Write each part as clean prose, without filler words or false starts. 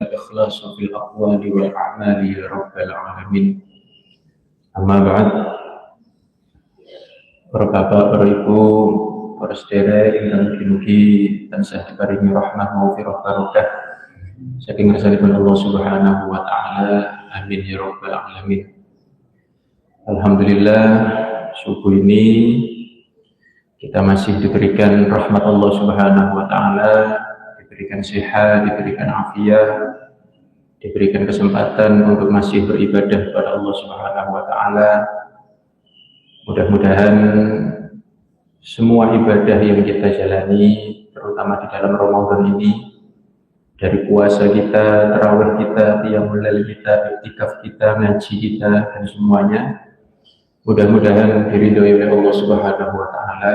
الإخلاص في الأقوال والأعمال يا رب العالمين. Amma ba'd. Para bapak, para ibu, para sedherek ingkang mugi-mugi tansah diparingi rahmah maghfirah barokah saking ngarsanipun Allah Subhanahu wa taala. Amin ya rabbal alamin. Alhamdulillah, subuh ini kita masih diberikan rahmat Allah Subhanahu wa taala, diberikan sehat, diberikan afiat, diberikan kesempatan untuk masih beribadah kepada Allah Subhanahu wa taala. Mudah-mudahan semua ibadah yang kita jalani, terutama di dalam Ramadan ini, dari puasa kita, tarawih kita, qiyamul lail kita, iktikaf kita, ngaji kita, dan semuanya, mudah-mudahan diridhoi oleh Allah Subhanahu wa taala.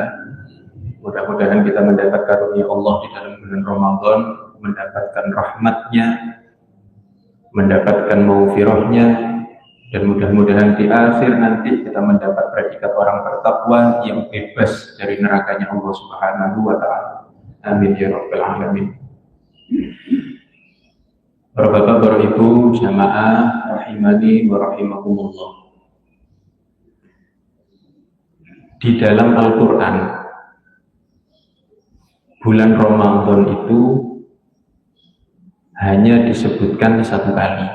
Mudah-mudahan kita mendapat karunia Allah di dalam bulan Ramadan, mendapatkan rahmatnya, mendapatkan maghfirahnya, dan mudah-mudahan di akhir nanti kita mendapat predikat orang bertakwa yang bebas dari nerakanya Allah Subhanahu wa taala. Amin ya rabbal alamin. Para bapak, para ibu, jamaah rahimani wa rahimakumullah. Di dalam Al-Qur'an, bulan Ramadan itu hanya disebutkan satu kali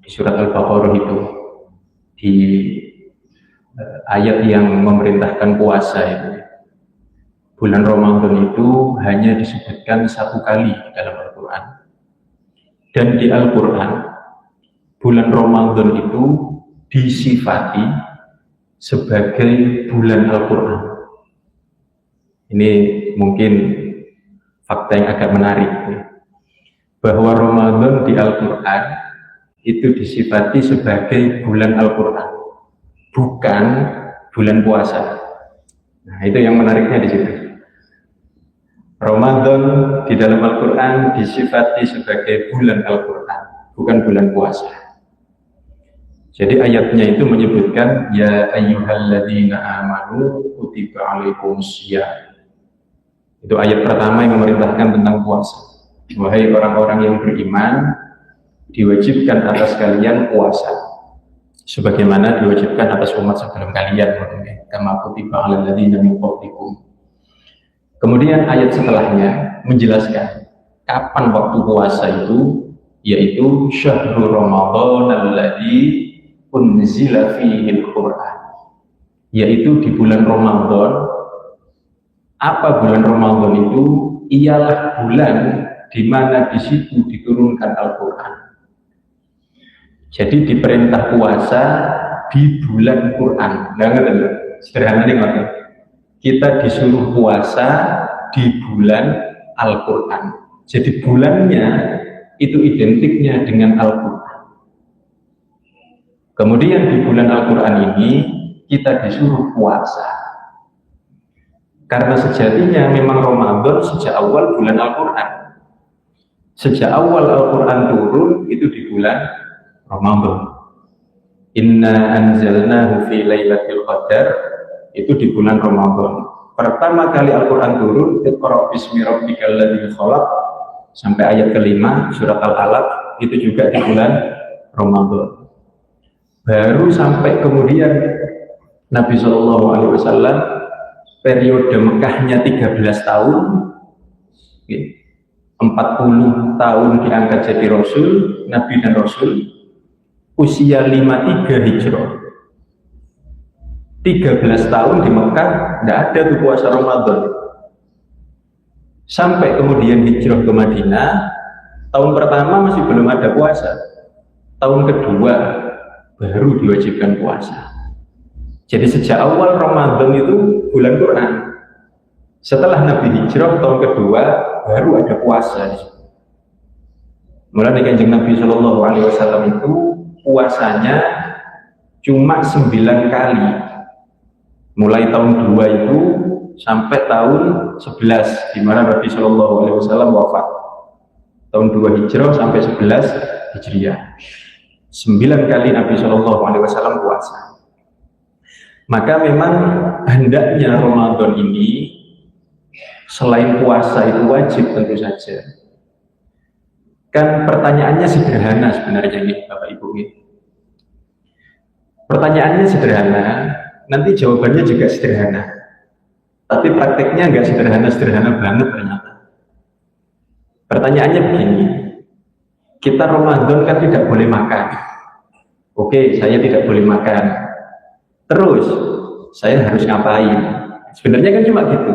di surat Al-Baqarah itu, di ayat yang memerintahkan puasa itu. Bulan Ramadan itu hanya disebutkan satu kali dalam Al-Quran. Dan di Al-Quran, bulan Ramadan itu disifati sebagai bulan Al-Quran. Ini mungkin fakta yang agak menarik, bahwa Ramadan di Al-Quran itu disifati sebagai bulan Al-Quran, bukan bulan puasa. Nah, itu yang menariknya di situ. Ramadan di dalam Al-Quran disifati sebagai bulan Al-Quran, bukan bulan puasa. Jadi ayatnya itu menyebutkan, ya ayyuhalladzina amanu kutiba alaikumusiyam. Itu ayat pertama yang memerintahkan tentang puasa. Wahai orang-orang yang beriman, diwajibkan atas kalian puasa sebagaimana diwajibkan atas umat sebelum kalian, kama kutiba alal ladzina min qablikum. Kemudian ayat setelahnya menjelaskan kapan waktu puasa itu, yaitu syahrul ramadan alladzi unzila fihil Qur'an, yaitu di bulan Ramadan. Apa bulan Ramadan itu? Ialah bulan di mana di situ diturunkan Al-Qur'an. Jadi diperintah puasa di bulan Quran. Nah, sederhana nih, kita disuruh puasa di bulan Al-Quran. Jadi bulannya itu identiknya dengan Al-Quran. Kemudian di bulan Al-Quran ini kita disuruh puasa. Karena sejatinya memang Ramadan sejak awal bulan Al-Quran. Sejak awal Al-Quran turun itu di bulan Ramadan. Inna anzalnahu fi lailatul qadar, itu di bulan Ramadan. Pertama kali Al-Quran turun, Iqra bismi rabbikal ladzi khalaq, sampai ayat kelima surat Al-Alaq, itu juga di bulan Ramadan. Baru sampai kemudian Nabi SAW periode Mekahnya 13 tahun, 40 tahun diangkat jadi Rasul, Nabi dan Rasul. Usia 53 Hijrah, 13 tahun di Mekah tidak ada tuh puasa Ramadan. Sampai kemudian hijrah ke Madinah, tahun pertama masih belum ada puasa, tahun kedua baru diwajibkan puasa. Jadi sejak awal Ramadan itu bulan Quran. Setelah Nabi hijrah tahun kedua baru ada puasa. Mulai Kanjeng Nabi SAW itu puasanya cuma 9 kali, mulai tahun 2 itu sampai tahun 11, di mana Nabi SAW wafat. Tahun 2 Hijrah sampai 11 Hijriah, 9 kali Nabi SAW puasa. Maka memang hendaknya Ramadan ini selain puasa itu wajib tentu saja, Kan pertanyaannya sederhana sebenarnya nih Bapak Ibu nih. Pertanyaannya sederhana, nanti jawabannya juga sederhana. Tapi prakteknya nggak sederhana-sederhana banget ternyata. Pertanyaannya begini, kita Ramadan kan tidak boleh makan. Oke, saya tidak boleh makan. Terus, saya harus ngapain? Sebenarnya kan cuma gitu.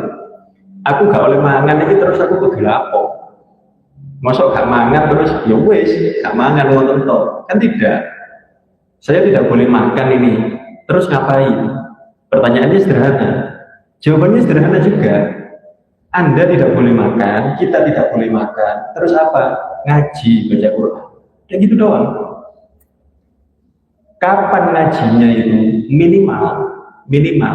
Aku gak boleh mangan ini terus aku kudu lapo. Masuk gak mangan terus ya wes, gak mangan ngoten tok. Kan tidak. Saya tidak boleh makan ini. Terus ngapain? Pertanyaannya sederhana. Jawabannya sederhana juga. Anda tidak boleh makan, kita tidak boleh makan. Terus apa? Ngaji, baca Quran. Kayak gitu doang. Kapan ngajinya itu? Minimal.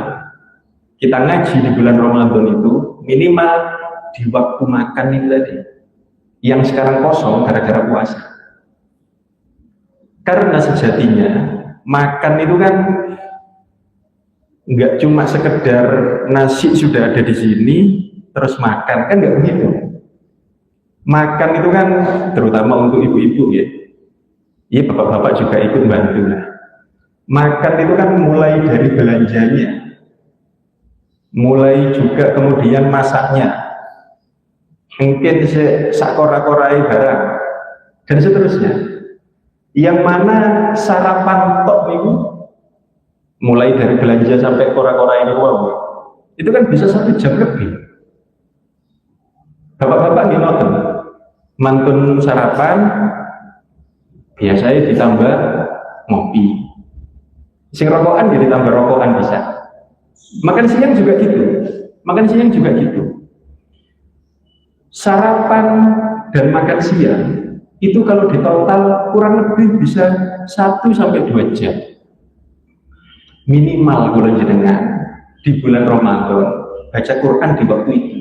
Kita ngaji di bulan Ramadan itu minimal di waktu makan itu tadi. Yang sekarang kosong gara-gara puasa. Karena sejatinya makan itu kan nggak cuma sekedar nasi sudah ada di sini terus makan, kan nggak begitu. Makan itu kan terutama untuk ibu-ibu ya. Iya, bapak-bapak juga ikut bantu lah. Makan itu kan mulai dari belanjanya, mulai juga kemudian masaknya, mungkin sakora-korai barang dan seterusnya. Yang mana sarapan tok itu mulai dari belanja sampai kora-kora ini wow, itu kan bisa 1 jam lebih. Bapak-bapak gimana? Mantun sarapan biasanya ditambah ngopi. Sing rokokan jadi tambah rokokan bisa. Makan siang juga gitu. Sarapan dan makan siang itu kalau ditotal kurang lebih bisa 1-2 jam. Minimal kalau jenengan di bulan Ramadan baca Quran di waktu itu.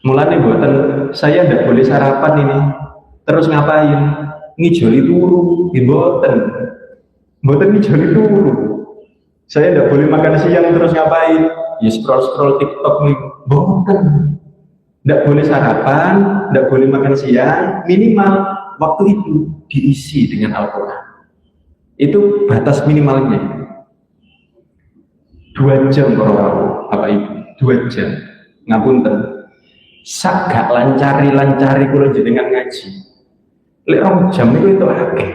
Mulane mboten saya tidak boleh sarapan ini. Terus ngapain? Ngijoli turu, mboten ngijoli turu. Saya tidak boleh makan siang terus ngapain? Ya scroll TikTok nih. Mboten. Tidak boleh sarapan, tidak boleh makan siang, minimal waktu itu diisi dengan Al-Quran. Itu batas minimalnya. 2 jam kalau apa itu? 2 jam. Ngapunten. Sak gak lancari kula jenengan ngaji. Lek 2 jam itu akeh.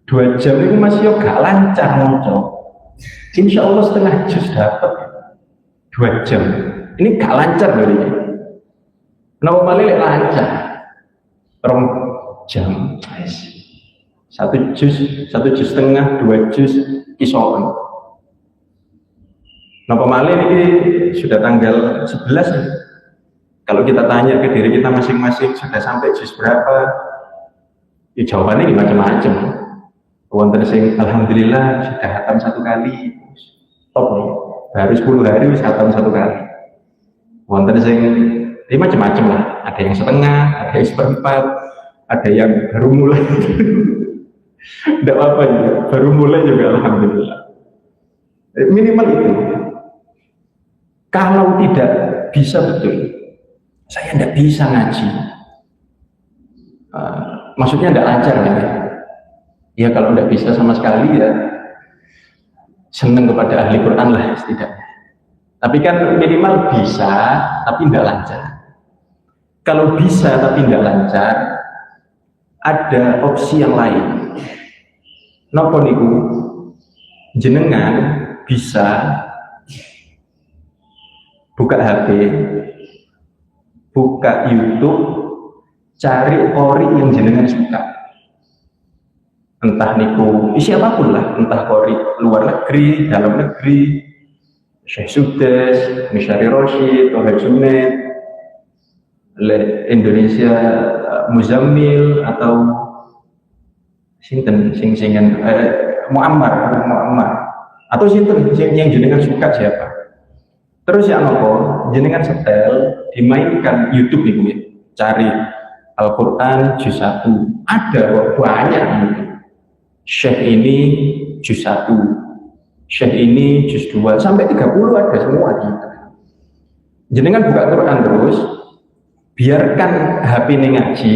2 jam itu masih gak lancar maca. Insya Allah setengah juz dapat. 2 jam. Ini gak lancar loh ini. Kenapa malah lek lancar? 2 jam. 1 juz setengah, 2 juz kisoan. Kenapa malah ini sudah tanggal 11. Kalau kita tanya ke diri kita masing-masing sudah sampai juz berapa? Ya jawabannya macam-macam. Wonten sing alhamdulillah sudah hatam 1 kali. Top nih. Baru 10 hari sudah hatam 1 kali. Wonten sing macam-macam lah. Ada yang setengah, ada yang seperempat, ada yang baru mulai. Tidak apa-apa juga. Baru mulai juga alhamdulillah. Minimal itu. Kalau tidak bisa betul, saya tidak bisa ngaji. Maksudnya tidak lancar ya. Ya kalau tidak bisa sama sekali ya senang kepada ahli Quran lah setidaknya. Tapi kan minimal bisa tapi tidak lancar. Kalau bisa tapi tidak lancar, ada opsi yang lain. Napa niku? Jenengan bisa buka HP, buka YouTube, cari qori yang jenengan suka. Entah niku siapapun lah, entah qori luar negeri, dalam negeri, Syekh Suddes, Misyari Roshid, Toha Junaid, Indonesia Muzammil atau sinten sing-singan Muammar atau sinten yang jenengan suka siapa. Terus ya nopo jenengan setel dimainkan YouTube nih gue cari Al-Quran juz 1 ada kok banyak gitu. Syekh ini juz 1, Syekh ini juz 2 sampai 30 ada semua gitu. Jenengan buka Quran terus biarkan HP ini ngaji,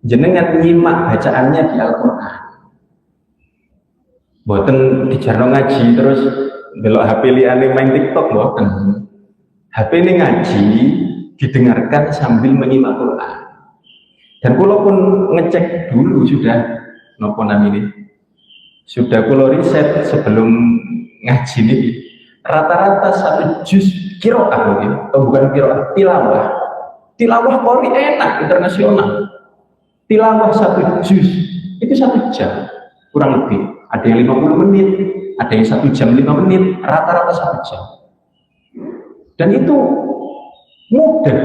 jenengan nyimak bacaannya di Al-Quran. Boten dijarno ngaji terus belok HP liane main TikTok boten. HP ini ngaji didengarkan sambil menyimak Quran. Dan kula pun ngecek dulu sudah nopo namanya. Sudah kula riset sebelum ngaji ini. Rata-rata satu juz qiraah atau bukan qiraah, tilawah. Tilawah Qori enak internasional. Tilawah satu juz itu 1 jam kurang lebih. Ada yang 50 menit, ada yang 1 jam 5 menit, rata-rata 1 jam. Dan itu mudah,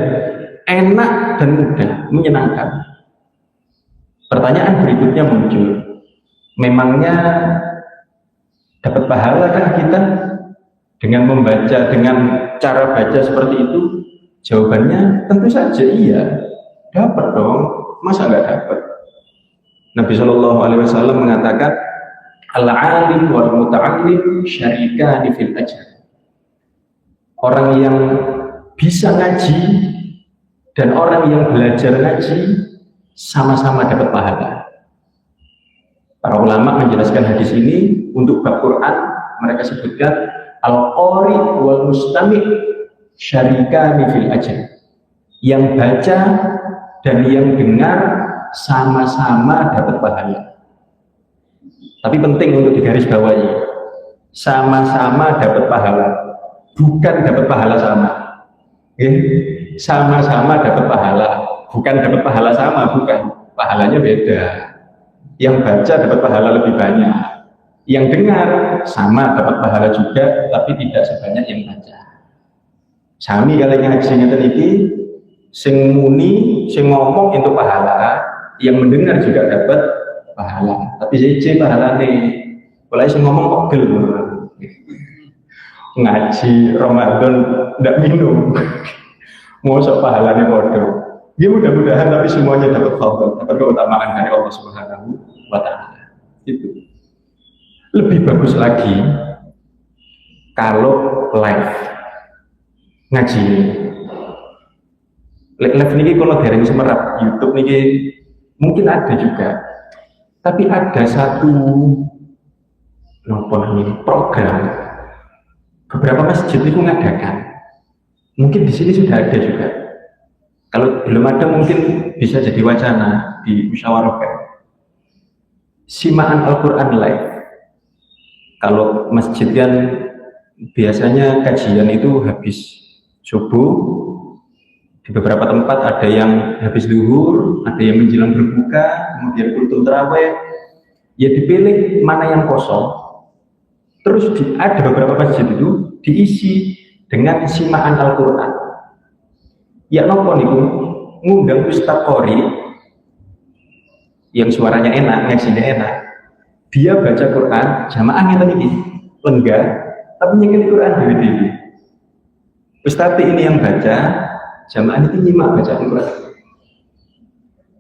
enak dan mudah, menyenangkan. Pertanyaan berikutnya muncul, memangnya dapat pahala kan kita dengan membaca, dengan cara baca seperti itu? Jawabannya tentu saja iya, dapat dong, masa nggak dapat? Nabi Shallallahu Alaihi Wasallam mengatakan, al-alim wal muta'allim syarikani fil ajr. Orang yang bisa ngaji dan orang yang belajar ngaji sama-sama dapat pahala. Para ulama menjelaskan hadis ini untuk bab Quran, mereka sebutkan al-qari wal mustami' syarikani fil ajr. Yang baca dan yang dengar sama-sama dapat pahala. Tapi penting untuk digarisbawahi, sama-sama dapat pahala, bukan dapat pahala sama. Sama-sama dapat pahala, bukan dapat pahala sama, bukan. Pahalanya beda. Yang baca dapat pahala lebih banyak, yang dengar sama dapat pahala juga, tapi tidak sebanyak yang baca. Sami kalau ngaji ngeten iki, sing muni, sing ngomong itu pahala, yang mendengar juga dapat pahala. Tapi siji pahalane, mulai sing ngomong pegel. Ngaji Ramadan ndak minum. Mosok pahalane padha. Ya mudah-mudahan tapi semuanya dapat fadhil, dapat keutamaan dari Allah Subhanahu wa taala. Itu. Lebih bagus lagi kalau live ngaji. Live niki kalau dereng semerap YouTube niki mungkin ada juga. Tapi ada satu program beberapa masjid itu mengadakan. Mungkin di sini sudah ada juga. Kalau belum ada mungkin bisa jadi wacana di musyawarahkan. Simaan Al-Quran live. Kalau masjid kan biasanya kajian itu habis subuh. Di beberapa tempat ada yang habis zuhur, ada yang menjelang berbuka, kemudian kultum tarawih. Ya dipilih mana yang kosong. Terus ada beberapa masjid itu diisi dengan simaan Al-Quran. Ya nopo niku ngundang Ustaz Qori yang suaranya enak, ngajinya enak. Dia baca Quran, jamaah ngeten iki, lenggah, tapi nyengkeli Quran dewe-dewe. Ustaz ini yang baca, jamaah itu nyimak baca Quran.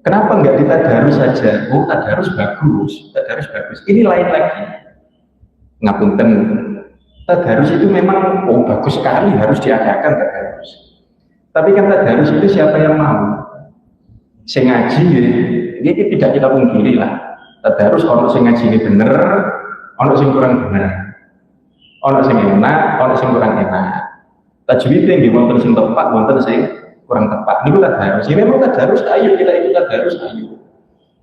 Kenapa enggak ditadarus saja? Oh, tadarus bagus, tadarus bagus. Ini lain lagi. Ngapunten, tadarus itu memang bagus sekali, harus diadakan tadarus. Tapi kan tadarus itu siapa yang mau? Sing ngaji, ini tidak kita pungkiri lah. Tadarus ono sing ngaji ini bener, ono sing kurang bener, ono sing enak, ono sing kurang enak. Tajwid yang wonten sing tepat, wonten sing kurang tepat. Ini tadarus. Ini memang tadarus, ayo kita ikut tadarus, ayo.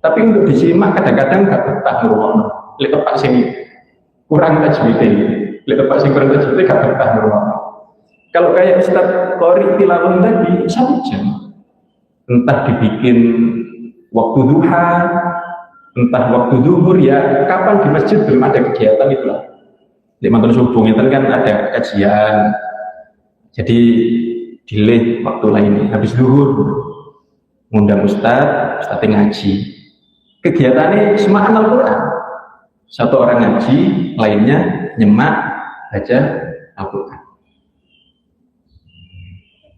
Tapi untuk disimak kadang-kadang nggak betah ruang. Lek tepat sing kurang tajwid ini, lek tepat sing kurang tajwid nggak betah ruang. Kalau kayak Ustaz Qori tilawah tadi 1 jam, entah dibikin waktu duha, entah waktu zuhur, ya kapan di masjid belum ada kegiatan itulah. Di mantan subuh itu kan ada kajian, jadi delay waktu lainnya. Habis zuhur ngundang Ustaz ngaji. Kegiatannya semaan Al-Quran. Satu orang ngaji, lainnya nyemak baca Al-Quran.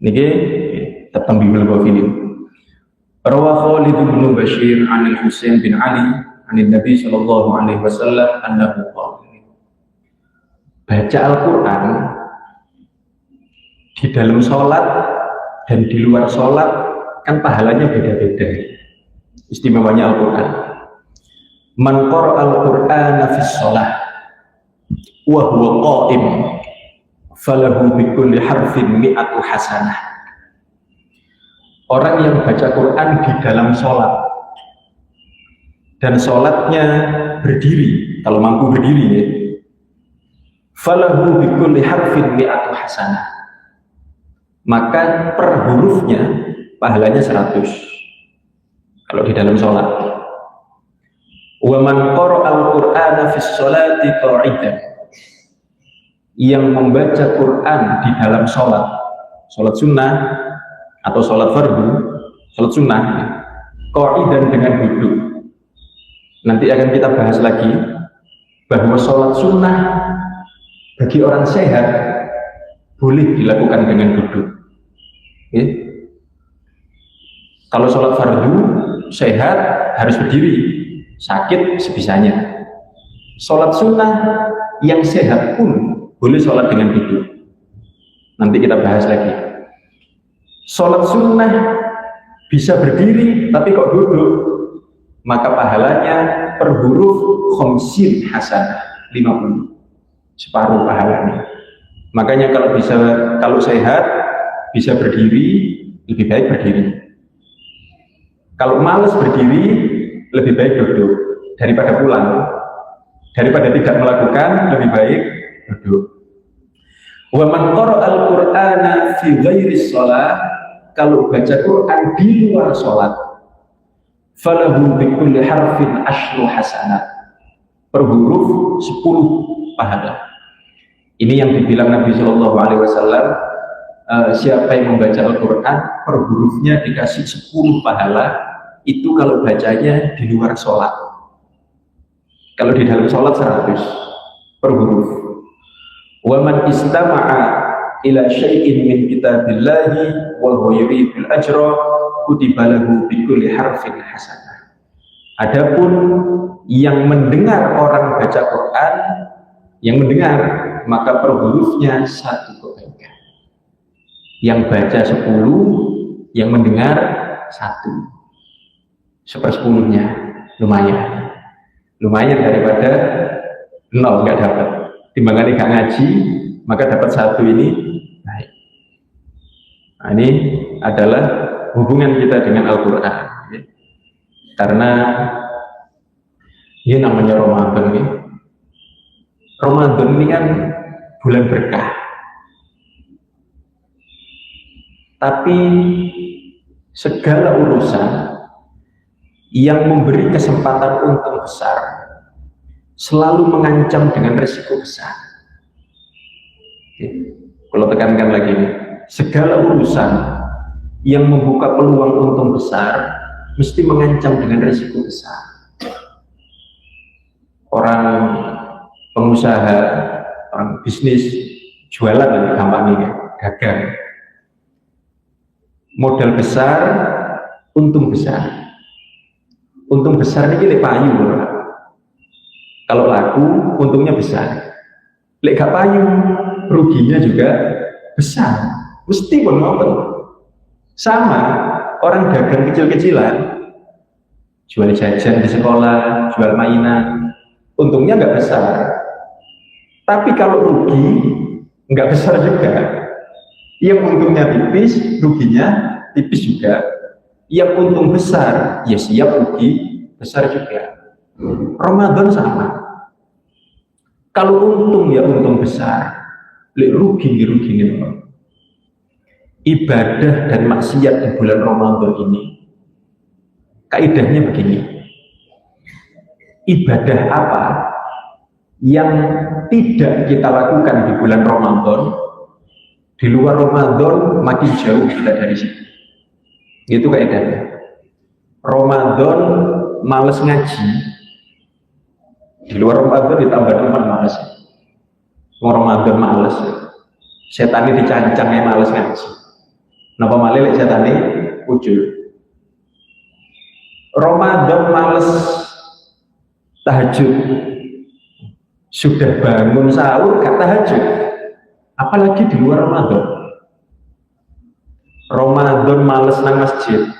Niki tatambil ghafilin. Rawa Khalid bin Bashir an Al-Husain bin Ali an Nabi sallallahu alaihi wasallam annahu qala. Baca Al-Qur'an di dalam sholat dan di luar sholat kan pahalanya beda-beda. Istimewanya Al-Quran. Man qara'al Qur'ana fis shalah wa huwa qa'im falahu bikulli harfin mi'atu hasanah. Orang yang baca Quran di dalam sholat dan sholatnya berdiri, kalau mampu berdiri ya, falahu bikulli harfin mi'atu hasanah, maka per hurufnya pahalanya 100 kalau di dalam sholat. Wa man qara'al Qur'ana fis sholati qa'idan, yang membaca Quran di dalam sholat sunnah atau sholat fardu, sholat sunnah qa'idan dengan duduk. Nanti akan kita bahas lagi bahwa sholat sunnah bagi orang sehat boleh dilakukan dengan duduk. Okay. Kalau sholat fardu sehat harus berdiri, sakit sebisanya. Sholat sunnah yang sehat pun boleh sholat dengan duduk. Nanti kita bahas lagi. Sholat sunnah bisa berdiri tapi kok duduk, maka pahalanya per huruf khamsin hasanah, 50, separuh pahalanya. Makanya kalau sehat bisa berdiri, lebih baik berdiri. Kalau malas berdiri, lebih baik duduk daripada pulang. Daripada tidak melakukan, lebih baik duduk. Wa man qara'al Qur'ana fi ghairi shalah, kalau baca Quran di luar sholat, falahu bikulli harfin asyru hasanat, per huruf 10 pahala. Ini yang dibilang Nabi Shallallahu Alaihi Wasallam, siapa yang membaca Al-Quran per hurufnya dikasih 10 pahala, itu kalau bacanya di luar sholat. Kalau di dalam sholat 100 per huruf. Wa man istama'a ila syai'in min kitabillahi wa huwa yuridul ajra kutiba lahu bikulli harfin hasanah. Adapun yang mendengar orang baca Quran, yang mendengar, maka per hurufnya 1 kebaikan. Yang baca 10, yang mendengar 1, 1/10-nya, lumayan daripada 0 nggak dapat. Timbangannya nggak ngaji, maka dapat 1 ini baik. Nah, ini adalah hubungan kita dengan Al-Quran, ya. Karena ini namanya Ramadan, ya. Ramadan ini kan bulan berkah, tapi segala urusan yang memberi kesempatan untung besar selalu mengancam dengan risiko besar. Oke. Kalau tekankan lagi nih, segala urusan yang membuka peluang untung besar mesti mengancam dengan risiko besar. Orang pengusaha, orang bisnis, jualan lebih gampang nih, dagang. Modal besar, untung besar. Untung besar ini lebih payu, bro. Kalau laku, untungnya besar. Lek gak payu, ruginya juga besar. Mesti pun ngoten. Sama orang dagang kecil-kecilan, jual jajan di sekolah, jual mainan, untungnya nggak besar. Tapi kalau rugi, nggak besar juga. Yang untungnya tipis, ruginya tipis juga. Yang untung besar, ya siap rugi besar juga. Ramadan sama. Kalau untung ya untung besar, rugi nih. Ibadah dan maksiat di bulan Ramadan ini, kaidahnya begini. Ibadah apa yang tidak kita lakukan di bulan Ramadan, di luar Ramadan makin jauh kita dari situ. Itu kaidahnya. Ramadan males ngaji, di luar Ramadan ditambah teman males. Ramadan males, setan dicancang yang males ngaji. Napa malih lek setan ujul. Ramadan males tahajud, sudah bangun sahur gak tahajud, apalagi di luar Ramadan. Ramadan males nang masjid,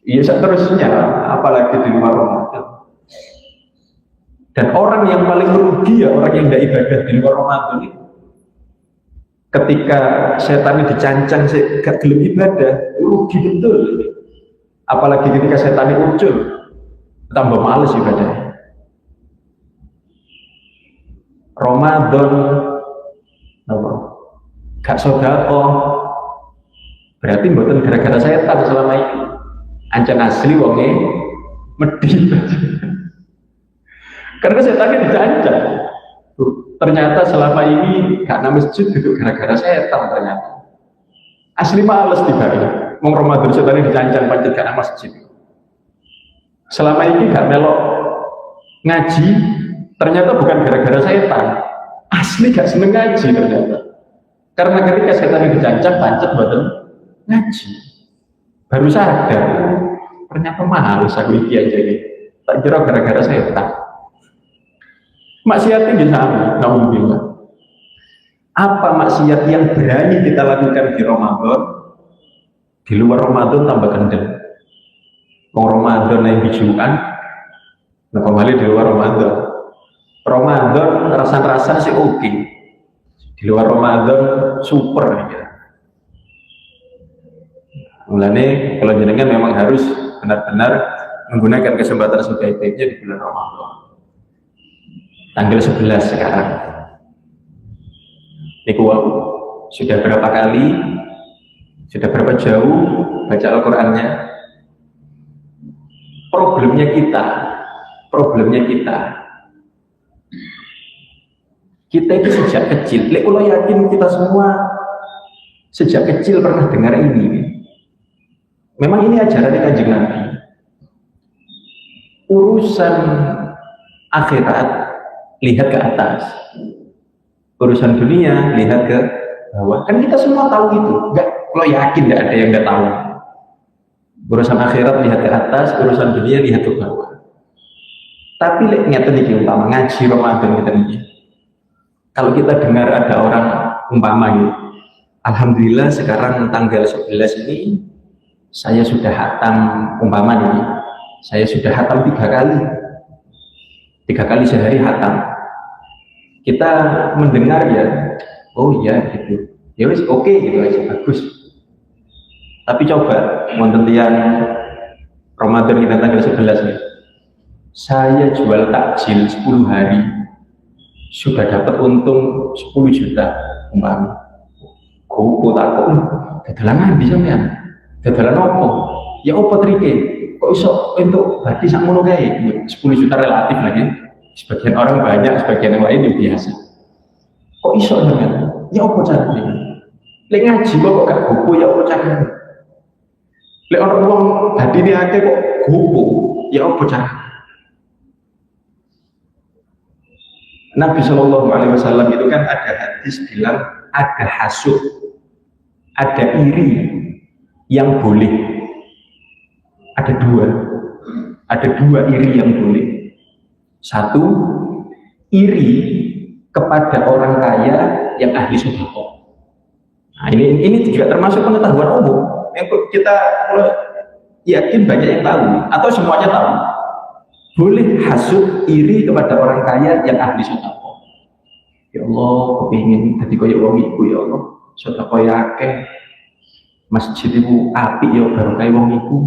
Iya seterusnya, apalagi di luar Ramadan. Dan orang yang paling merugi ya orang yang tidak ibadah di luar Ramadan itu. Ketika setan dicancang, gak gelem ibadah, rugi betul. Apalagi ketika setan muncul, tambah males ibadah. Ramadan, apa? Gak sodako, berarti bukan gara-gara setan selama ini. Ancan asli wonge medhi. Karena setannya dicancang. Ternyata selama ini gak nama masjid itu gara-gara setan ternyata. Asli males tiba-tiba. Mau Ramadan setannya dicancang pancet gak nama masjid. Selama ini gak melok ngaji, ternyata bukan gara-gara setan. Asli gak seneng ngaji ternyata. Karena ketika setannya dicancang pancet buat ngaji. Baru sadar, ternyata males aku iki aja gitu. Tak kira gara-gara setan. Maksiat itu sama, naudzubillah. Apa maksiat yang berani kita lakukan di Ramadan? Di luar Ramadan tambah kendel. Mau Ramadan yang bijuan, nah kembali di luar Ramadan. Ramadan rasa-rasa sih oke. Di luar Ramadan super ya. Mulanya kalau jenengan memang harus benar-benar menggunakan kesempatan sebaik-baiknya di bulan Ramadan. Tanggal 11 sekarang. Niku sudah berapa kali, sudah berapa jauh baca Al-Qur'annya. Problemnya kita itu sejak kecil. Lek kula yakin kita semua sejak kecil pernah dengar ini. Memang ini ajarannya Kanjeng Nabi. Urusan akhirat lihat ke atas, urusan dunia lihat ke bawah. Kan kita semua tahu itu. Enggak, kalau yakin nggak ada yang nggak tahu. Urusan akhirat lihat ke atas, urusan dunia lihat ke bawah. Tapi ngeten iki umpama ngaji Ramadan ngeten iki. Kalau kita dengar ada orang umpama ini, alhamdulillah sekarang tanggal 11 ini saya sudah hatam umpama ini. Saya sudah hatam 3 kali. 3 kali sehari hatam. Kita mendengar ya, oh iya gitu, ya wis oke gitu aja, bagus. Tapi coba wonten tiyang Ramadan kita tanggal 11 nih, saya jual takjil 10 hari sudah dapat untung 10 juta umpama. Gopo takut, dadalan ndi sampean? Dadalan opo? Ya opo trike? Kok iso entuk berarti sak ngono kae? 10 juta relatif lagi. Sebagian orang banyak, sebagian yang lain itu biasa. Kok iso kan? Ya apa caranya? Lek ngaji kok gak gopo ya apa caranya? Lek orang wong badine akeh kok gopo, ya apa caranya? Nabi Shallallahu Alaihi Wasallam itu kan ada hadis bilang ada hasud, ada iri yang boleh. Ada dua iri yang boleh. Satu, iri kepada orang kaya yang ahli sedekah. Nah, ini juga termasuk pengetahuan umum yang kita yakin banyak yang tahu atau semuanya tahu. Boleh hasud iri kepada orang kaya yang ahli sedekah. Ya Allah, kepingin tadi kaya wong iku ya Allah, sedekah ya akeh. Masjid iku apik ya baru kaya wong iku.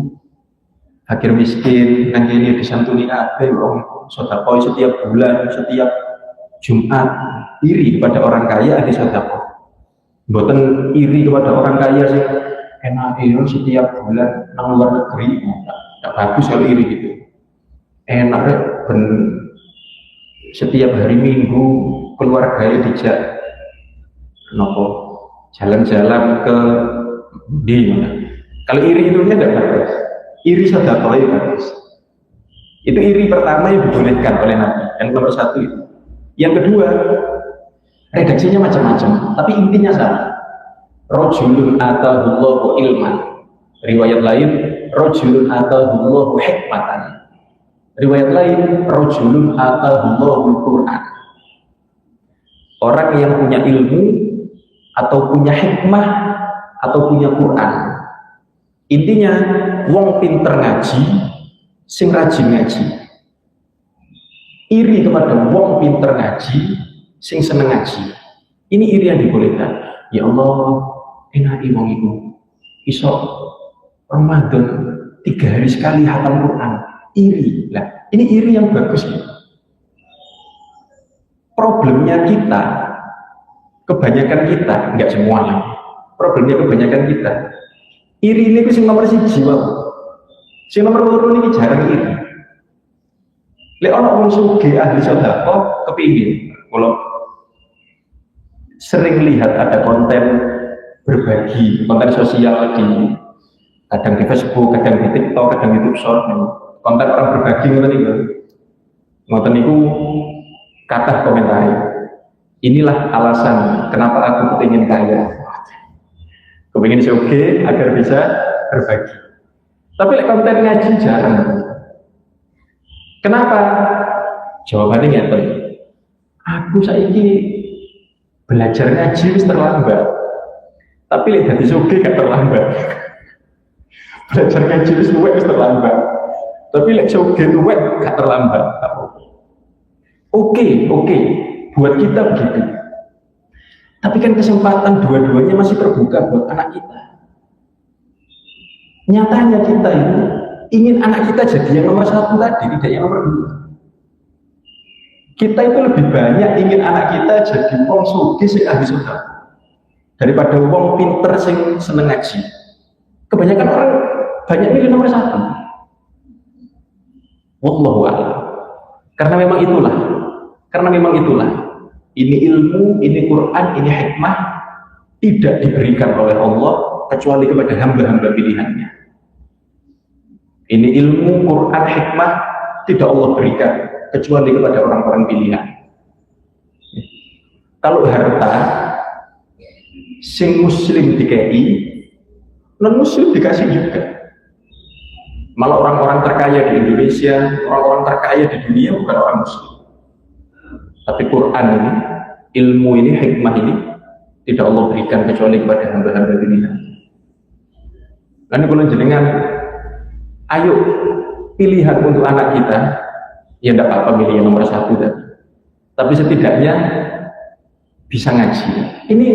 Fakir miskin kan ini disantuni kabeh wong sedekah setiap bulan, setiap Jumat. Iri kepada orang kaya ahli sedekah. Mboten iri kepada orang kaya sih enak setiap bulan nang luar negeri. Enggak bagus kalau iri gitu. Enak ben setiap hari Minggu keluarganya dijak nopo jalan-jalan ke di mana. Kalau iri itu tidak bagus. Iri sedekah itu bagus. Itu iri pertama yang dibolehkan oleh Nabi. Yang nomor 1 itu. Yang kedua, redaksinya macam-macam, tapi intinya sama. Rajulun atahullahu ilman. Riwayat lain, rajulun atahullahu hikmatan. Riwayat lain, rajulun atahullahu Quran. Orang yang punya ilmu atau punya hikmah atau punya Quran. Intinya wong pinter ngaji sing rajin ngaji, iri kepada wong pinter ngaji sing seneng ngaji. Ini iri yang dibolehkan. Ya Allah, enaki wong iku iso Ramadan 3 hari sekali hatam Quran. Iri lah, ini iri yang bagus ya. Problemnya kita, kebanyakan kita, enggak semua lah. Problemnya kebanyakan kita, iri ini sing nomor 1 wae. Sing nomor 2 ini jarang iri. Lek ana wong sugih ahli sedekah kepingin, kalau sering lihat ada konten berbagi, konten sosial di kadang di Facebook, kadang di TikTok, kadang di YouTube Short, konten orang berbagi ngoten niku kata komentar. Inilah alasan kenapa aku ingin kaya. Kepingin oke agar bisa berbagi. Tapi lek konten ngaji jarang. Kenapa? Jawabannya ngeten. Aku saiki belajar ngaji wis terlambat. Tapi lek dadi sugih gak terlambat. Belajar ngaji wis terlambat. Tapi lek sugih tuwek gak terlambat. Oke, buat kita begitu. Tapi kan kesempatan dua-duanya masih terbuka buat anak kita. Nyatanya kita ini ingin anak kita jadi yang nomor 1 tadi, tidak yang nomor 2. Kita itu lebih banyak ingin anak kita jadi wong sugih sing ahli sedekah daripada wong pinter sing seneng ngaji. Kebanyakan orang banyak milih nomor 1. Wallahu a'lam. Karena memang itulah. Ini ilmu, ini Quran, ini hikmah tidak diberikan oleh Allah kecuali kepada hamba-hamba pilihannya. Ini ilmu, Quran, hikmah tidak Allah berikan kecuali kepada orang-orang pilihan. Kalau harta sing muslim dikei, non muslim dikasih juga. Malah orang-orang terkaya di Indonesia, orang-orang terkaya di dunia bukan orang muslim. Tapi Quran ini, ilmu ini, hikmah ini tidak Allah berikan kecuali kepada hamba-hamba pilihan. Karena kalau jenengan, ayo pilihan untuk anak kita, ya tidak apa-apa milih yang nomor 1 tadi. Tapi setidaknya bisa ngaji. Ini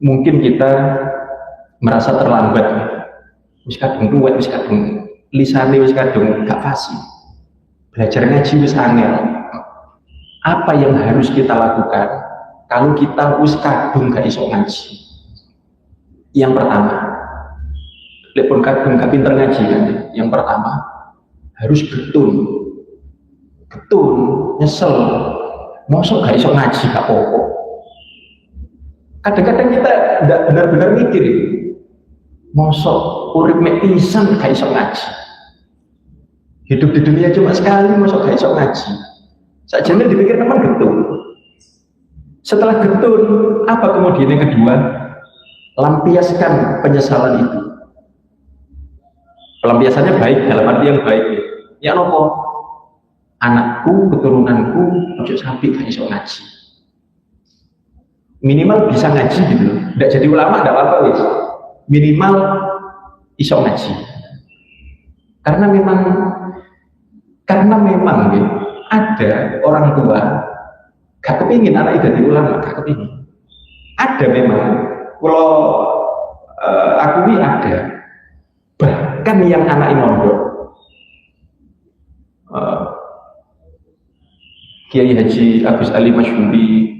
mungkin kita merasa terlambat. Wis kadung tuwek, wis kadung lisane, wis kadung gak fasih. Belajar ngaji wis angel. Apa yang harus kita lakukan kalau kita wis kadung gak iso ngaji? Yang pertama, lek pun kadung gak pinter ngaji kan. Yang pertama, harus getun, nyesel. Mosok gak iso ngaji gak apa-apa. Kadang-kadang kita tidak benar-benar mikir, mosok urip mek pisan gak iso ngaji. Hidup di dunia cuma sekali, mosok gak iso ngaji. Sakjane dipikir teman getun. Setelah getun, apa kemudian yang kedua? Lampiaskan penyesalan itu. Pelampiasannya baik, dalam arti yang baik. Ya nopo? Anakku, keturunanku, ojo sampai gak iso ngaji. Minimal bisa ngaji gitu. Tidak jadi ulama, tidak apa-apa wis. Minimal iso ngaji. Karena memang gitu, ada orang tua gak kepingin anak itu jadi ulama, gak kepingin. Ada memang, kalau akui ada, bahkan yang anak mondok, Kiai Haji Agus Ali Masyhuri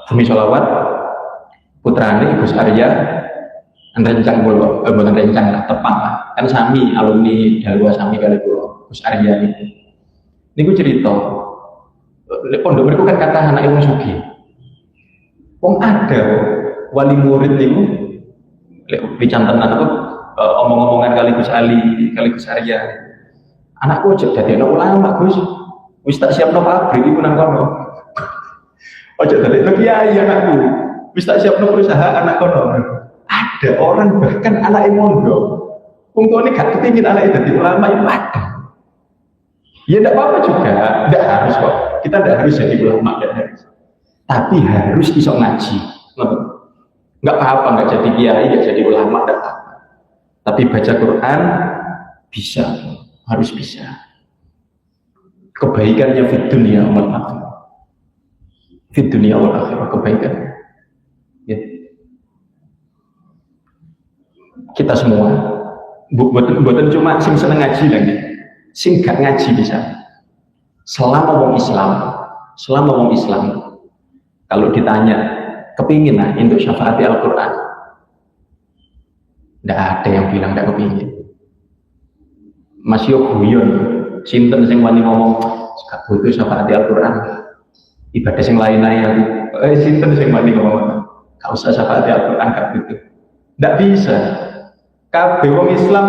Bumi Sholawat, putrane Gus Arya, rencang kulo, bukan rencang lah, tepat lah, kan sami alumni Dalwa sami kali kulo, Gus Arya ini. Ini gue cerita, pondok mereka kan kata anak yang sugih. Wong ada wali murid niku dicantenan apa omong-omongan kali Gus Ali, kali Gus Arya. Anakku aja dadi anak ulama, Gus. Wis tak siapno pabrik iku nang kono. Aja dadi kiai anakku. Wis tak siapno perusahaan anak kono. Ada orang bahkan anak mondok. Wong tuane gak kepengin anake dadi ulama itu ada. Ya tidak apa-apa juga, tidak harus kok. Kita tidak harus jadi ulama, tidak harus. Tapi harus iso ngaji. Nggak apa-apa, nggak jadi kiai, nggak jadi ulama, tidak apa-apa. Tapi baca Quran bisa, harus bisa. Kebaikannya di dunia wal akhirah. Di dunia wal akhirah kebaikannya. Ya. Kita semua, bukan cuma sing seneng ngaji lagi, sing gak ngaji bisa. Selama wong Islam, kalau ditanya kepingin lah untuk syafaati Al-Quran, tidak ada yang bilang tidak kepingin. Masih guyon, sinten sing wani ngomong gak butuh syafaati Al-Quran, ibadah sing lain aja. Sinten sing wani ngomong gak usah syafaati Al-Quran, gak butuh. Tidak bisa. Kabeh wong Islam,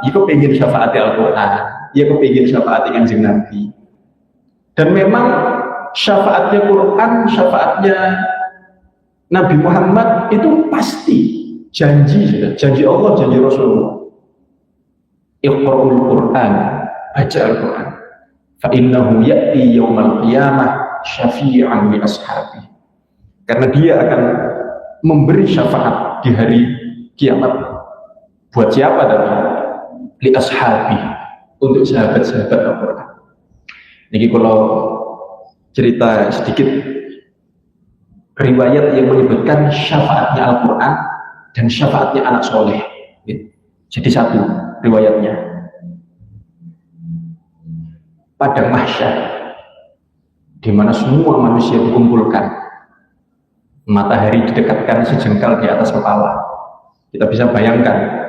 ya kepingin syafaati Al-Quran, ya kepingin syafaati Kanjeng Nabi. Dan memang syafaatnya Quran, syafaatnya Nabi Muhammad itu pasti janji Allah, janji Rasulullah. Iqra'ul Quran, baca Al-Quran. Fa innahu ya'ti yaumal qiyamah syafi'an li ashabi. Karena dia akan memberi syafaat di hari kiamat. Buat siapa tadi? Li ashabi, untuk sahabat-sahabat Al-Quran. Jadi kalau cerita sedikit riwayat yang menyebutkan syafaatnya Al-Quran dan syafaatnya anak soleh. Jadi satu riwayatnya. Padang mahsyar, di mana semua manusia dikumpulkan, matahari didekatkan sejengkal di atas kepala. Kita bisa bayangkan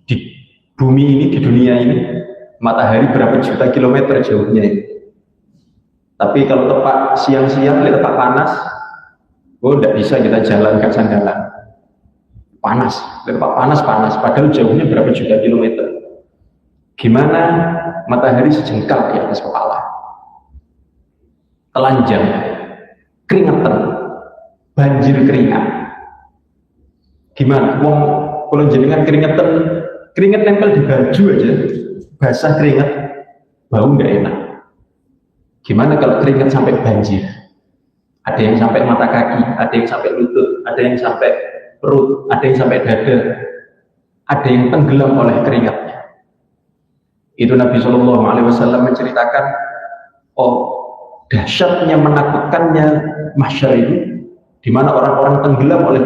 di bumi ini, di dunia ini, matahari berapa juta kilometer jauhnya ini. Tapi kalau tepat siang-siang, tepat panas, tidak bisa kita jalan ke sandalan. Panas, tepat panas, padahal jauhnya berapa juta kilometer. Gimana matahari sejengkal di atas kepala. Telanjang, keringetan, banjir keringat. Gimana? Wong kalau jenengan keringet nempel di baju aja, basah keringet, bau nggak enak. Gimana kalau keringat sampai banjir? Ada yang sampai mata kaki, ada yang sampai lutut, ada yang sampai perut, ada yang sampai dada, ada yang tenggelam oleh keringatnya. Itu Nabi Shallallahu Alaihi Wasallam menceritakan, dahsyatnya, menakutkannya mahsyar itu, di mana orang-orang tenggelam oleh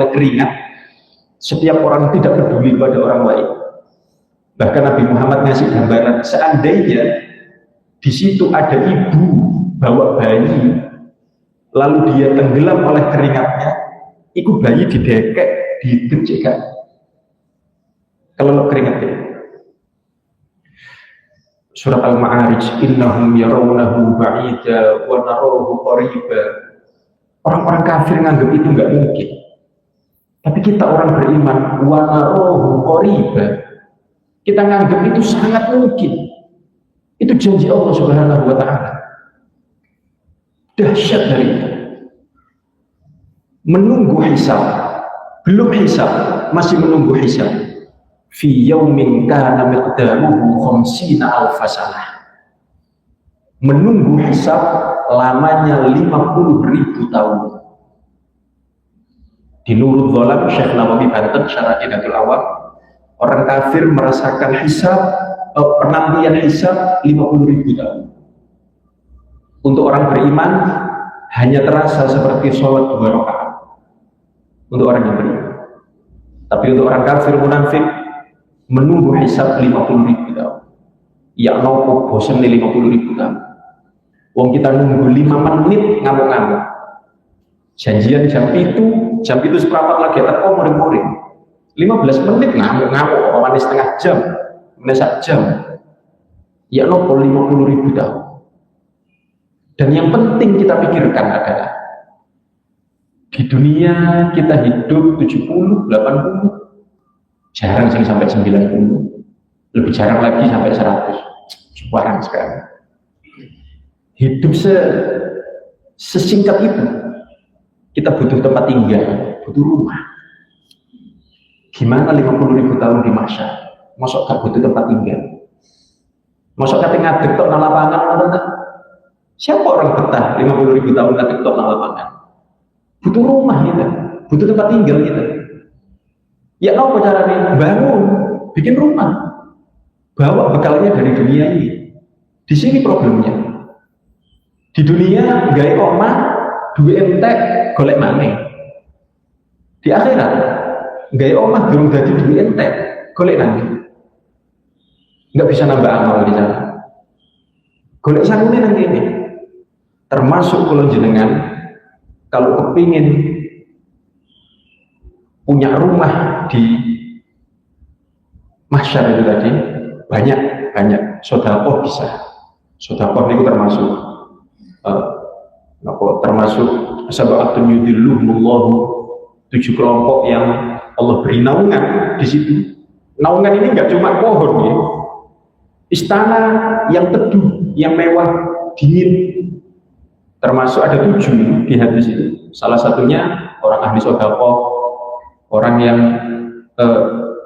keringat. Setiap orang tidak peduli pada orang lain. Bahkan Nabi Muhammad ngasih gambaran, seandainya di situ ada ibu bawa bayi, lalu dia tenggelam oleh keringatnya, itu bayi didekek, didecekkan. Kalau keringatnya. Surat Al-Ma'arij, innahum yarawnahu ba'ida wa narahu qariba. Orang-orang kafir nganggap itu nggak mungkin. Tapi kita orang beriman, wa narahu qariba, kita nganggap itu sangat mungkin. Itu janji Allah Subhanahu wa Ta'ala. Dahsyat dari itu. Menunggu hisab, belum hisab, masih menunggu hisab. Fi yaumin kana miqdaruhu 50,000 sanah. Menunggu hisab lamanya 50.000 tahun. Di Nurul Dhalam, Syekh Nawawi Banten, Syarah Qidatul Awam, orang kafir merasakan hisab, penantian hisab 50.000 tahun. Untuk orang beriman hanya terasa seperti sholat 2 rakaat. Untuk orang yang beriman. Tapi untuk orang kafir munafik menunggu hisab 50.000 tahun. Ya nopo bosan nih 50.000 tahun. Wong kita nunggu 5 menit ngamuk-ngamuk. Janjian jam itu seperempat lagi teko muring-muring. 15 menit ngamuk-ngamuk, apa setengah jam, sak jam. Ya nopo 50.000 tahun. Dan yang penting kita pikirkan adalah di dunia kita hidup 70, 80, jarang sih sampai 90, lebih jarang lagi sampai 100, jarang sekali. Hidup sesingkat itu, kita butuh tempat tinggal, butuh rumah. Gimana 50.000 tahun di mahsyar? Masuk gak butuh tempat tinggal? Masuk kata ngadeg tok nang lapangan, siapa orang betah 50.000 tahun ngadeg tok nang lapangan? Butuh rumah kita, butuh tempat tinggal kita. Ya apa caranya? Bangun, bikin rumah, bawa bekalnya dari dunia ini. Di sini problemnya. Di dunia gawe omah, duwe entek, golek maneh. Di akhirat gawe omah durung dadi duwe entek, golek maneh. Enggak bisa nambah amal di sana. Golek sangune nang kene. Termasuk kalau jenengan kalau kepingin punya rumah di mahsyar itu tadi, banyak sedekah bisa. Sedekah itu termasuk termasuk sab'atun yudhilluhumullahu, 7 kelompok yang Allah beri naungan di situ. Naungan ini enggak cuma pohon ya. Istana yang teduh, yang mewah, dingin. Termasuk ada 7 di hadis itu. Salah satunya orang ahli sedekah, orang yang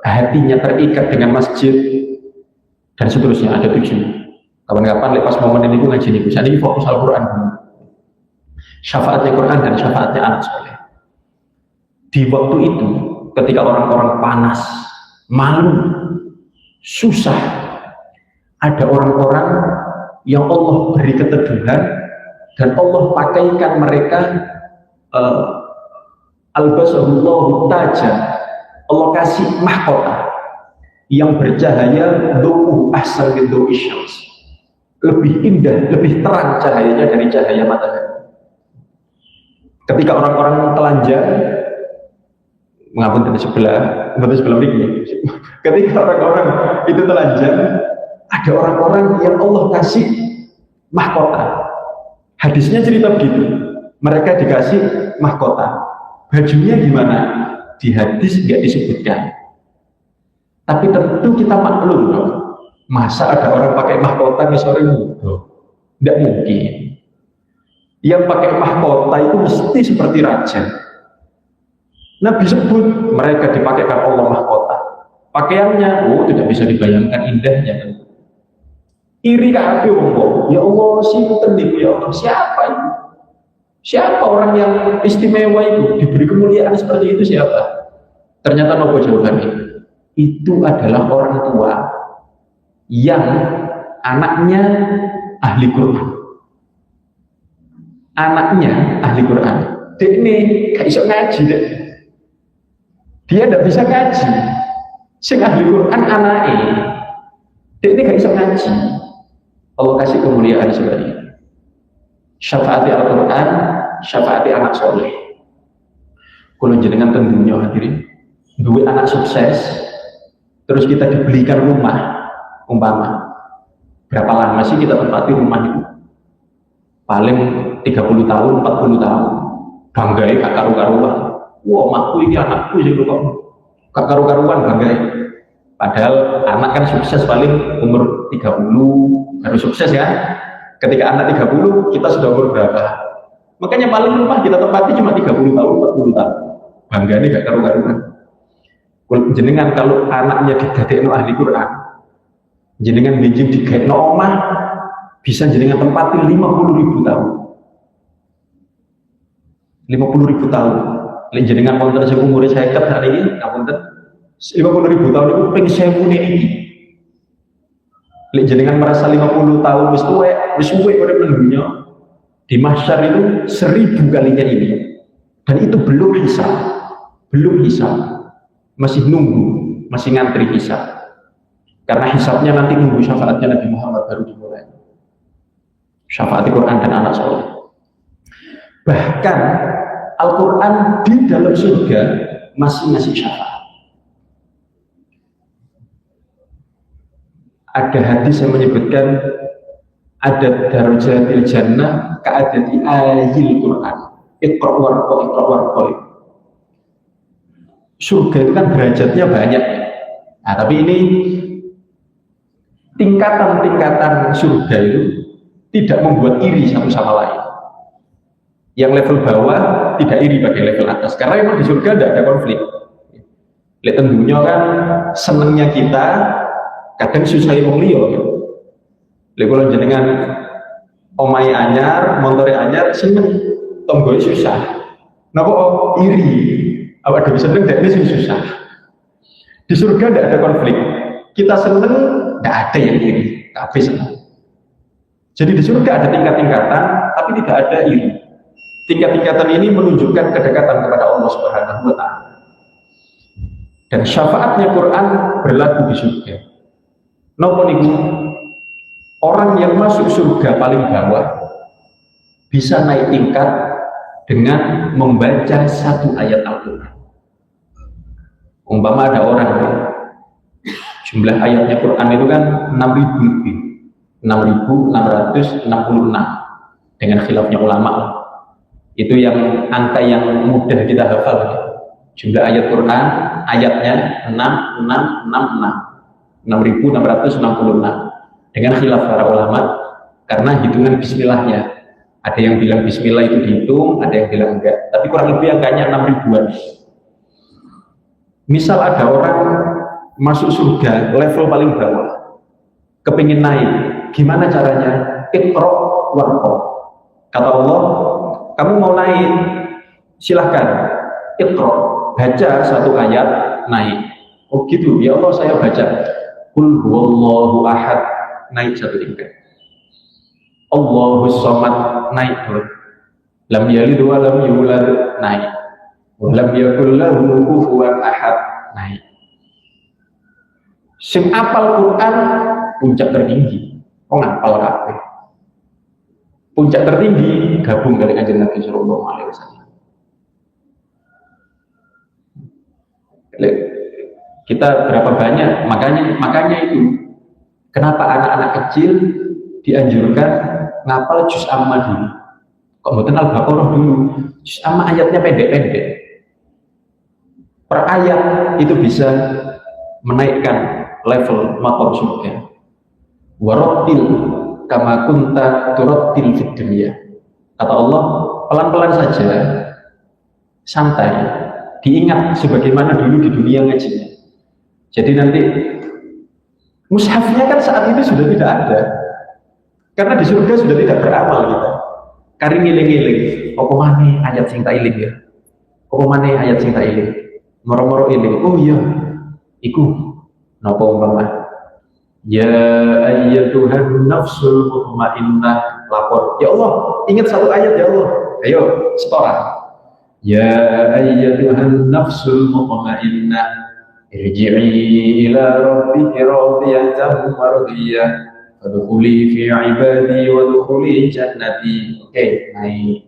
hatinya terikat dengan masjid, dan seterusnya, ada 7. Kapan-kapan lepas momen ini gue ngaji nih, bisa ini fokus Al-Quran, syafaatnya Quran dan syafaatnya anak soleh. Di waktu itu ketika orang-orang panas, malu, susah, ada orang-orang yang Allah beri keteduhan dan Allah pakaikan mereka albasahullahu taja, Allah kasih mahkota yang bercahaya du'u ahsan min du'i syams, lebih indah, lebih terang cahayanya dari cahaya matahari. Ketika orang-orang telanjang, mengapa di sebelah ini, ketika orang-orang itu telanjang, ada orang-orang yang Allah kasih mahkota. Hadisnya cerita begitu, mereka dikasih mahkota. Bajunya gimana? Di hadis nggak disebutkan. Tapi tentu kita maklum dong. Masa ada orang pakai mahkota misalnya muda? Tidak mungkin. Yang pakai mahkota itu mesti seperti raja. Nabi sebut mereka dipakaikan Allah mahkota. Pakaiannya, tidak bisa dibayangkan indahnya. Iri kabeh wong. Ya Allah, sinten niku ya Allah? Siapa itu? Siapa orang yang istimewa itu, diberi kemuliaan seperti itu siapa? Ternyata nopo jawabannya. Itu adalah orang tua yang anaknya ahli Quran. Anaknya ahli Quran. Dek ini gak iso ngaji deh. Dia tidak bisa ngaji. Sing ahli Quran anaknya. Dek ini gak iso ngaji. Allah kasih kemuliaan seperti itu. Syafaati Al-Quran, syafaati anak soleh. Kalau jenengan tentunya hadirin, dua anak sukses, terus kita dibelikan rumah, umpama berapa lama sih kita tempati rumah itu? Paling 30 tahun, 40 tahun. Banggai gak karu-karuan. Wah, omahku ini anakku sih kok. Gak karu-karuan banggai. Padahal anak kan sukses paling umur 30 baru sukses ya. Ketika anak 30, kita sudah umur berapa? Makanya paling rumah kita tempati cuma 30 tahun, 40 tahun. Bangga ini gak karu-karuan. Jenengan kalau anaknya didadekno ahli Quran, jenengan benjing digaekno omah, bisa jenengan tempati 50.000 tahun. 50.000 tahun. Lek jenengan wonten sing umure 50 hari ini, ngapunten 50.000 tahun itu ping 1000 ini. Lek jenengan merasa 50 tahun wis tuwek, wis suwe urip nang dunya, di mahsyar itu 1000 kalinya ini. Dan itu belum hisab. Belum hisab. Masih nunggu, masih ngantri hisab. Karena hisabnya nanti nunggu syafaatnya Nabi Muhammad baru dimulai. Syafaat Quran dan anak soleh. Bahkan Al-Quran di dalam surga masih ngasih syafaat. Ada hadis yang menyebutkan ada darajatil jannah ka'adati ayil Quran. Iqra' warqal. Surga itu kan derajatnya banyak. Nah, tapi ini tingkatan-tingkatan surga itu tidak membuat iri satu sama lain. Yang level bawah tidak iri pada level atas, karena memang di surga tidak ada konflik. Lihat tentunya kan senengnya kita kadang susah wong liya. Lha kula jenengan omahe anyar, montore anyar seneng, tonggoe susah. Napa iri? Awak dhewe seneng dekne sing susah. Di surga tidak ada konflik. Kita seneng, tidak ada yang iri. Kabeh seneng. Jadi di surga ada tingkat-tingkatan, tapi tidak ada iri. Tingkat-tingkatan ini menunjukkan kedekatan kepada Allah Subhanahu wa Ta'ala. Dan syafaatnya Quran berlaku di surga. Napa niku? Orang yang masuk surga paling bawah bisa naik tingkat dengan membaca satu ayat Al-Quran. Umpama ada orang, jumlah ayatnya Quran itu kan 6.000 lebih, 6.666 dengan khilafnya ulama. Itu yang angka yang mudah kita hafal. Jumlah ayat Quran, ayatnya 6.666 dengan khilaf para ulama karena hitungan bismillahnya. Ada yang bilang bismillah itu dihitung, ada yang bilang enggak, tapi kurang lebih angkanya 6.000-an. Misal ada orang masuk surga level paling bawah, kepingin naik, gimana caranya? Iqra warqa. Kata Allah, kamu mau naik, silahkan Iqra, baca satu ayat, naik. Oh gitu, ya Allah saya baca Qul huwallahu ahad, naik satu tingkat. Allahus samad, naik turun. Lam yalid wa lam yulad, naik. Lam yakul lahu kufuwan ahad, naik. Sing apal Quran puncak tertinggi. Oh ngapal kabeh. Puncak tertinggi gabung dari Kanjeng Nabi sallallahu alaihi wasallam. Kita berapa banyak, makanya itu kenapa anak-anak kecil dianjurkan ngapal juz amma dulu. Kok mboten Al-Baqarah dulu? Juz amma ayatnya pendek-pendek. Per ayat itu bisa menaikkan level maqam surga. Warattil kama kunta turattil fid dunya. Kata Allah, pelan-pelan saja, santai, diingat sebagaimana dulu di dunia ngajinya. Jadi nanti mushafnya kan saat ini sudah tidak ada, karena di surga sudah tidak beramal kita. Kari ngiling-ngiling, apa maneh ayat sing tak iling ya? Apa maneh ayat sing tak iling? Moro-moro iling. Oh iya, iku napa umpama? Ya ayyatuhan nafsul mutmainnah, lapor. Ya Allah, ingat satu ayat ya Allah. Ayo, setoran. Ya ayyatuhan nafsul mutmainnah, irji'i ila rabbiki radiyatan mardiyah, fadkhuli fi ibadi wa dkhuli jannati. Oke, naik.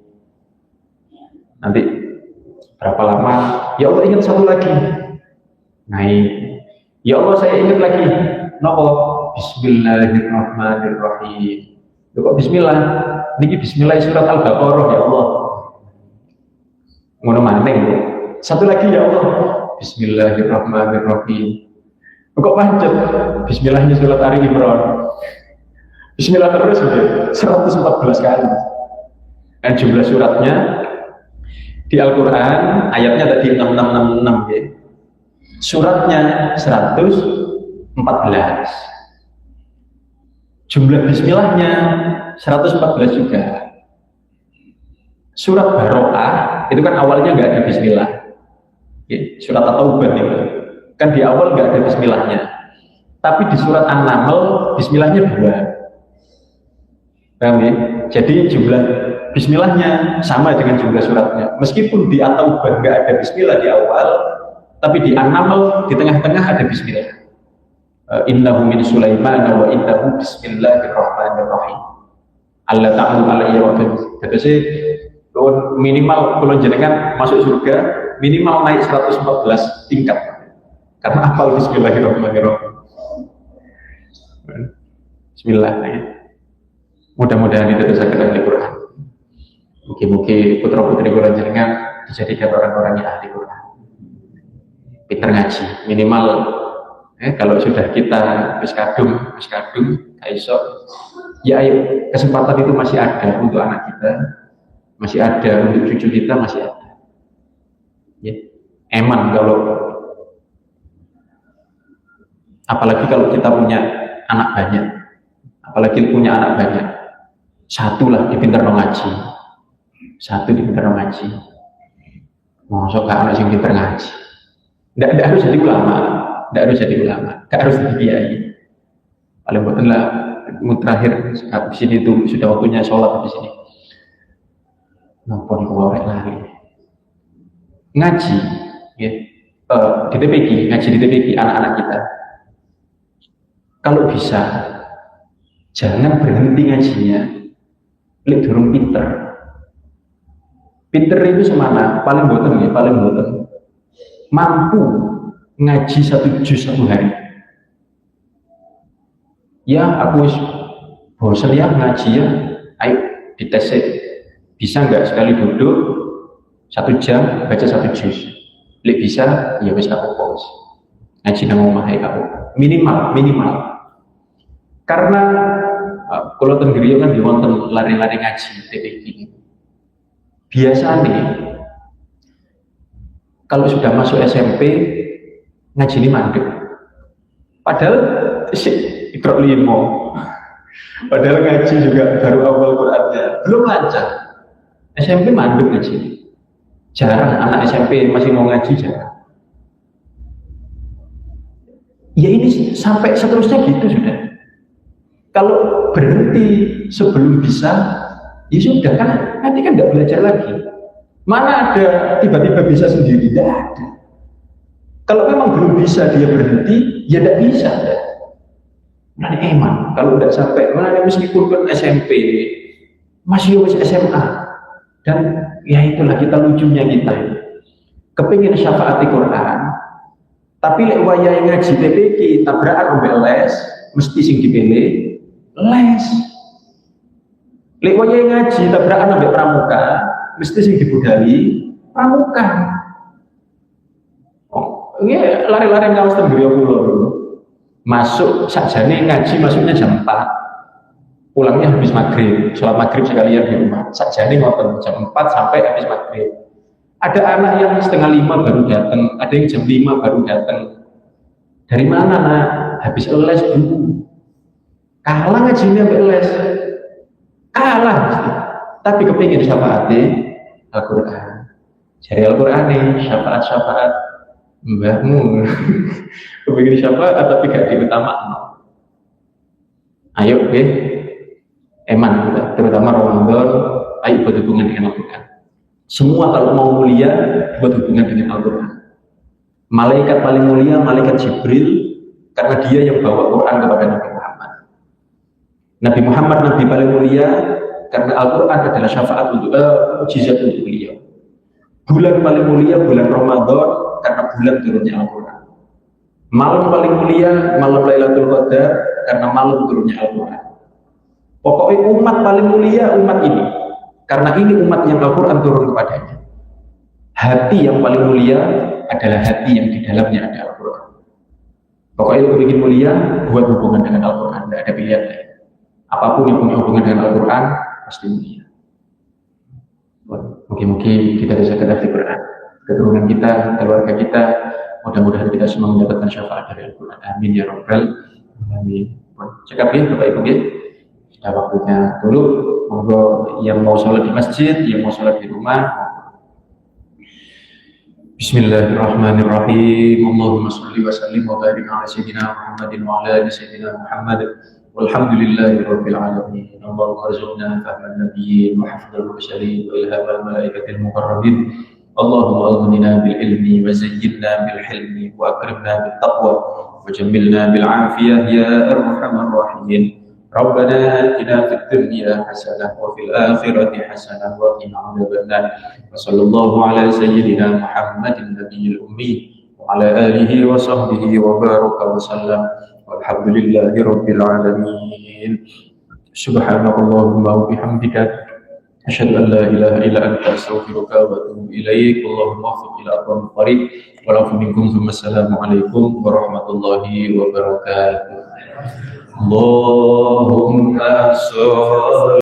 Nanti berapa lama? Ya Allah ingat satu lagi. Naik. Ya Allah saya ingat lagi. Napa? Bismillahirrahmanirrahim. Kok bismillah? Niki bismillah surat Al-Baqarah ya Allah. Ngono maneh. Satu lagi ya Allah. Bismillahirrahmanirrahim. Kok pancet? Bismillahnya surat Ali Imran. Bismillah terus ya. 114 kali. Dan jumlah suratnya di Al-Quran ayatnya tadi 6666 ya. Suratnya 114. Jumlah bismillahnya 114 juga. Surat Baroah itu kan awalnya nggak ada bismillah. Surat At-Taubah itu kan di awal nggak ada bismillahnya. Tapi di surat An-Naml bismillahnya 2. Paham ya? Jadi jumlah bismillahnya sama dengan jumlah suratnya. Meskipun di At-Taubah nggak ada bismillah di awal, tapi di An-Naml di tengah-tengah ada bismillah. Innahu min Sulaiman wa innahu bismillahirrahmanirrahim. Allah ta'ala alaihi wa sallam. Jadi minimal kalau jenengan masuk surga minimal naik 114 tingkat. Karena hafal bismillahirrahmanirrahim. Bismillah. Mudah-mudahan itu bisa kita ahli Quran. Mungkin putra putri Quran jenengan dijadikan orang-orang yang ahli Quran. Pinter ngaji minimal. Kalau sudah kita wis kadung, iso, ya ayo, kesempatan itu masih ada untuk anak kita, masih ada untuk cucu kita, masih ada. Ya. Eman kalau, apalagi kalau kita punya anak banyak, satu lah dipinter ngaji, masuk ke anak yang pinter ngaji, tidak harus jadi ulama. tidak harus jadi ulama, tidak harus jadi kiai. Paling boten lah, terakhir habis ini tuh sudah waktunya sholat habis ini. Nopo dikorek lagi. Ngaji, ya, di TPG, ngaji di TPG anak-anak kita. Kalau bisa, jangan berhenti ngajinya. Lek durung pinter. Pinter itu semana, paling boten ya, paling boten. Mampu ngaji 1 juz 1 hari. Ya, aku bosan ya ngaji ya. Ayo dites. Bisa nggak sekali duduk 1 jam baca 1 juz? Lek bisa, ya wis tak apa. Ngaji nang omah ae minimal. Karena kalau ten griya kan wonten lari-lari ngaji TPG. Biasanya kalau sudah masuk SMP ngaji ini mandek. Padahal Iqra 5. Padahal ngaji juga baru awal Qur'annya, belum lancar. SMP mandek ngaji. Jarang anak SMP masih mau ngaji, jarang. Ya ini sampai seterusnya gitu sudah. Kalau berhenti sebelum bisa, ya sudah kan nanti kan nggak belajar lagi. Mana ada tiba-tiba bisa sendiri? Tidak ada. Kalau memang belum bisa dia berhenti, ya tidak bisa. Nah eman, kalau tidak sampai, mana meskipun kan SMP, masih SMA, dan ya itulah kita lucunya kita. Kepingin syafaati Quran, tapi lek waya yang ngaji TPG tabrakan ambil les, mesti sing dipilih. Les lek waya ngaji tabrakan ambek pramuka mesti sing dibudali pramuka. Oh, ini lari-lari ngawas ten griya kula dulu. Masuk sakjane ngaji masuknya jam 4. Pulangnya habis maghrib, sholat maghrib sekalian di rumah. Sakjane ngoten jam 4 sampai habis maghrib. Ada anak yang 4:30 baru datang, ada yang jam 5 baru datang. Dari mana nak? Habis les dulu. Kalah ngajinya sampai les, kalah tapi kepingin syafaati Al-Quran. Jadi Al-Quran nih syafaat mbahmu kepingin syafaat tapi gak diutamakan. Ayo oke, eman terutama Ramadan, ayo buat hubungan dengan Al-Quran. Semua kalau mau mulia buat hubungan dengan Al-Quran. Malaikat paling mulia malaikat Jibril karena dia yang bawa Quran kepada Nabi Muhammad. Nabi Muhammad Nabi paling mulia karena Al-Quran adalah syafaat untuk mukjizat untuk beliau. Bulan paling mulia bulan Ramadan karena bulan turunnya Al-Quran. Malam paling mulia malam Lailatul Qadar karena malam turunnya Al-Quran. Pokoknya umat paling mulia umat ini karena ini umat yang Al-Quran turun kepadanya. Hati yang paling mulia adalah hati yang di dalamnya ada Al-Quran. Pokoknya yang bikin mulia buat hubungan dengan Al-Quran, tidak ada pilihan lain. Apapun yang punya hubungan dengan Al-Quran pasti mulia. Mungkin kita bisa kedap di Quran, keturunan kita, keluarga kita, mudah-mudahan kita semua mendapatkan syafaat dari Al-Quran. Amin ya Rabbal alamin. Cekap ya Bapak Ibu ya. Sudah waktunya dulu. Monggo yang mau sholat di masjid, yang mau sholat di rumah. Bismillahirrahmanirrahim. Allahumma sholli wa sallim wa barik ala sayyidina Muhammadin wa ala ali sayyidina Muhammad. Walhamdulillahirabbil alamin. Allahumma arzuqna fahman nabiyyin wa hifdzal mursalin wa ilhamal malaikatil muqarrabin. Allahumma aghnina bil ilmi wa zayyinna bil hilmi wa akrimna bit taqwa wa jammilna bil afiyah ya arhamar rahimin. Rabbana atina fid dunya hasanah wa fil akhirati hasanah wa qina adzabannar. Wa sallallahu ala sayyidina Muhammadin nabiyil ummi wa ala alihi wa sahbihi wa baraka wa sallam. Walhamdulillahi rabbil alamin. Subhanakallahumma wa bihamdika asyhadu an la ilaha illa anta astaghfiruka wa atubu ilaik. Allahumma waffiq ila aqwamit thariq wa lafu minkum. Assalamu alaikum warahmatullahi wabarakatuh. Allahumma sholli